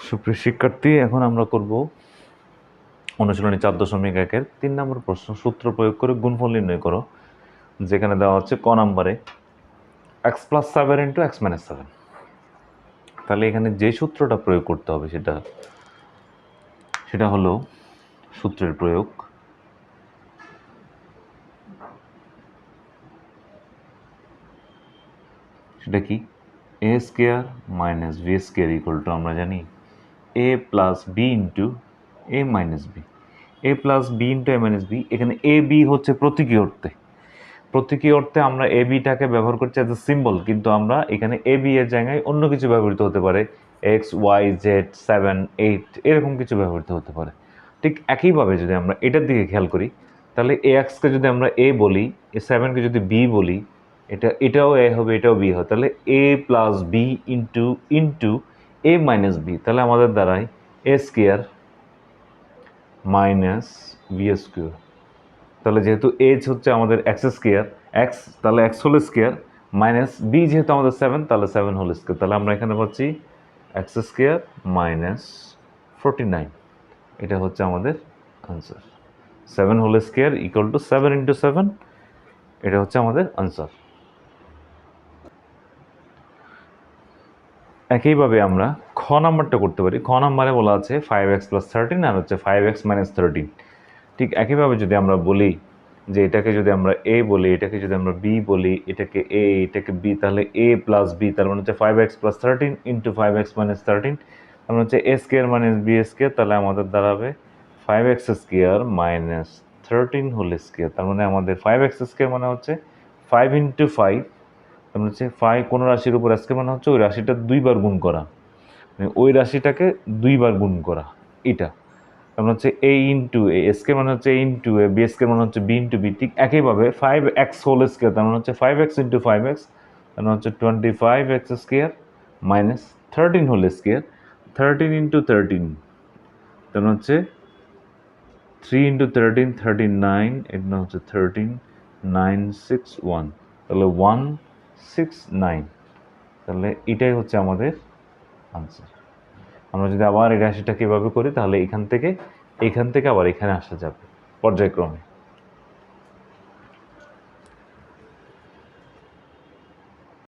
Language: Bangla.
সুপ্রিয় শিক্ষার্থী, এখন আমরা করব অনুশীলনী 4.1-এর 3 নম্বর প্রশ্ন। সূত্র প্রয়োগ করে গুণফল নির্ণয় করো, যেখানে দেওয়া হচ্ছে ক নাম্বারে x+7 × x-7। তাহলে এখানে যে সূত্রটা প্রয়োগ করতে হবে সেটা হলো সূত্রের প্রয়োগ সেটা কি, a² - b² আমরা জানি a + b × a - b। a + b × a - b, এখানে a b হচ্ছে প্রতীকী অর্থে আমরা এ বিটাকে ব্যবহার করছি অ্যাজ এ সিম্বল, কিন্তু আমরা এখানে এ বি এর জায়গায় অন্য কিছু ব্যবহৃত হতে পারে, এক্স ওয়াই জেড 7 8 এরকম কিছু ব্যবহৃত হতে পারে। ঠিক একইভাবে যদি আমরা এটার দিকে খেয়াল করি, তাহলে এ এক্সকে যদি আমরা এ বলি, এ 7কে যদি বি বলি, এটাও এ হবে, এটাও বি হবে, তাহলে a + b into a - b, তাহলে আমাদের দ্বারাই a² - b²। তাহলে যেহেতু এইচ হচ্ছে আমাদের x², এক্স তাহলে x² মাইনাস বি, যেহেতু আমাদের 7 তাহলে 7² তাহলে আমরা এখানে পাচ্ছি x² - 49। এটা হচ্ছে আমাদের আনসার। 7² = 7 × 7, এটা হচ্ছে আমাদের আনসার। একইভাবে আমরা খ নাম্বারটা করতে পারি। খ নাম্বারে বলা আছে 5x + 13 আর হচ্ছে 5x - 13। ঠিক একইভাবে যদি আমরা বলি যে এটাকে যদি আমরা a বলি, এটাকে যদি আমরা b বলি, এটাকে a এটাকে b, তাহলে a + b তার মানে হচ্ছে 5x + 13 × 5x - 13, তার মানে হচ্ছে a² - b², তাহলে আমাদের দাঁড়াবে 5x² - 13² তার মানে আমাদের 5x² মানে হচ্ছে 5 × 5, তার মানে হচ্ছে 5 কোনো রাশির উপর আজকে মানে হচ্ছে ওই রাশিটা 2 বার গুণ করা, মানে ওই রাশিটাকে 2 বার গুণ করা, এটা তার মানে হচ্ছে a × a, s² মানে হচ্ছে a × a, b² মানে হচ্ছে b × b। ঠিক একইভাবে 5x² তার মানে হচ্ছে 5x × 5x, তার মানে হচ্ছে 25x² - 13², 13 × 13 তার মানে হচ্ছে 3 × 13 39, এর মানে হচ্ছে 13 961, তাহলে 169, তাহলে এটাই হচ্ছে আমাদের আনসার। আমরা যদি আবার এই রাশিটাকে এভাবে করি, তাহলে এখান থেকে আবার এখানে আসা যাবে পর্যায়ক্রমে।